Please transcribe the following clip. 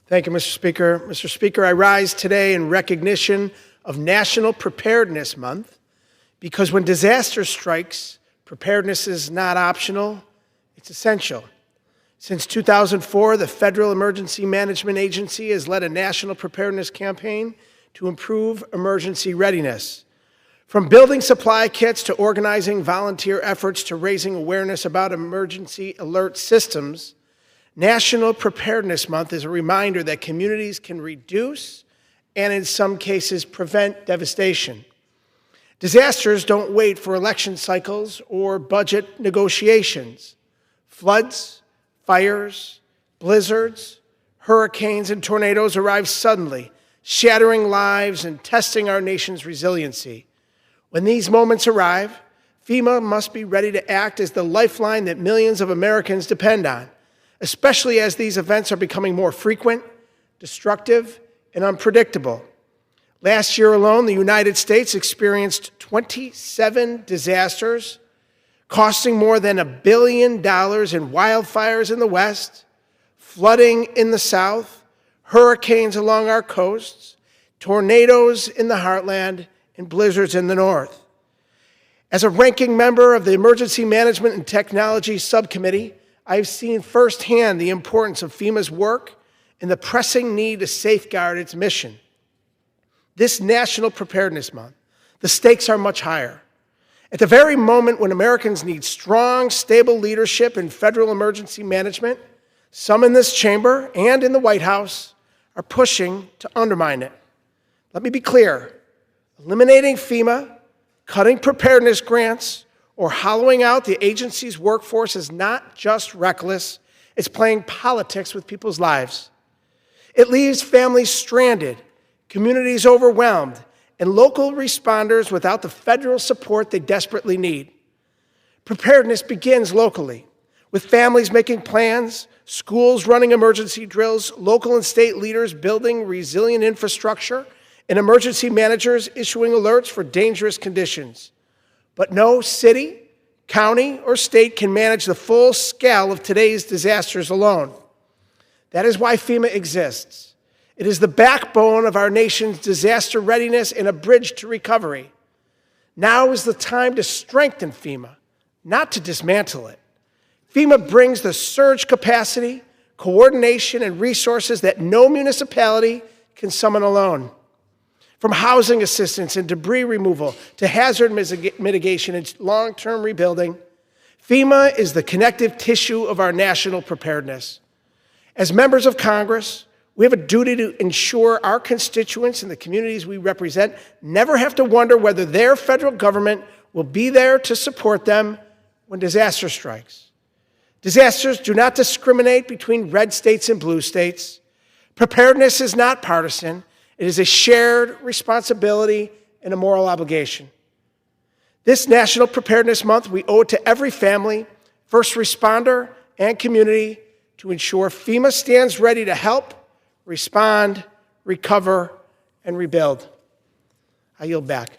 Thank you, Mr. Speaker. Mr. Speaker, I rise today in recognition of National Preparedness Month because when disaster strikes, preparedness is not optional, it's essential. Since 2004, the Federal Emergency Management Agency has led a national preparedness campaign to improve emergency readiness. From building supply kits to organizing volunteer efforts to raising awareness about emergency alert systems, National Preparedness Month is a reminder that communities can reduce and in some cases prevent devastation. Disasters don't wait for election cycles or budget negotiations. Floods, fires, blizzards, hurricanes, and tornadoes arrive suddenly, shattering lives and testing our nation's resiliency. When these moments arrive, FEMA must be ready to act as the lifeline that millions of Americans depend on, especially as these events are becoming more frequent, destructive, and unpredictable. Last year alone, the United States experienced 27 disasters, costing more than $1 billion in wildfires in the West, flooding in the South, hurricanes along our coasts, tornadoes in the heartland, and blizzards in the North. As a ranking member of the Emergency Management and Technology Subcommittee, I've seen firsthand the importance of FEMA's work and the pressing need to safeguard its mission. This National Preparedness Month, the stakes are much higher. At the very moment when Americans need strong, stable leadership in federal emergency management, some in this chamber and in the White House are pushing to undermine it. Let me be clear. Eliminating FEMA, cutting preparedness grants, or hollowing out the agency's workforce is not just reckless, it's playing politics with people's lives. It leaves families stranded, communities overwhelmed, and local responders without the federal support they desperately need. Preparedness begins locally, with families making plans, schools running emergency drills, local and state leaders building resilient infrastructure, and emergency managers issuing alerts for dangerous conditions. But no city, county, or state can manage the full scale of today's disasters alone. That is why FEMA exists. It is the backbone of our nation's disaster readiness and a bridge to recovery. Now is the time to strengthen FEMA, not to dismantle it. FEMA brings the surge capacity, coordination, and resources that no municipality can summon alone. From housing assistance and debris removal to hazard mitigation and long-term rebuilding, FEMA is the connective tissue of our national preparedness. As members of Congress, we have a duty to ensure our constituents and the communities we represent never have to wonder whether their federal government will be there to support them when disaster strikes. Disasters do not discriminate between red states and blue states. Preparedness is not partisan. It is a shared responsibility and a moral obligation. This National Preparedness Month, we owe it to every family, first responder, and community to ensure FEMA stands ready to help, respond, recover, and rebuild. I yield back.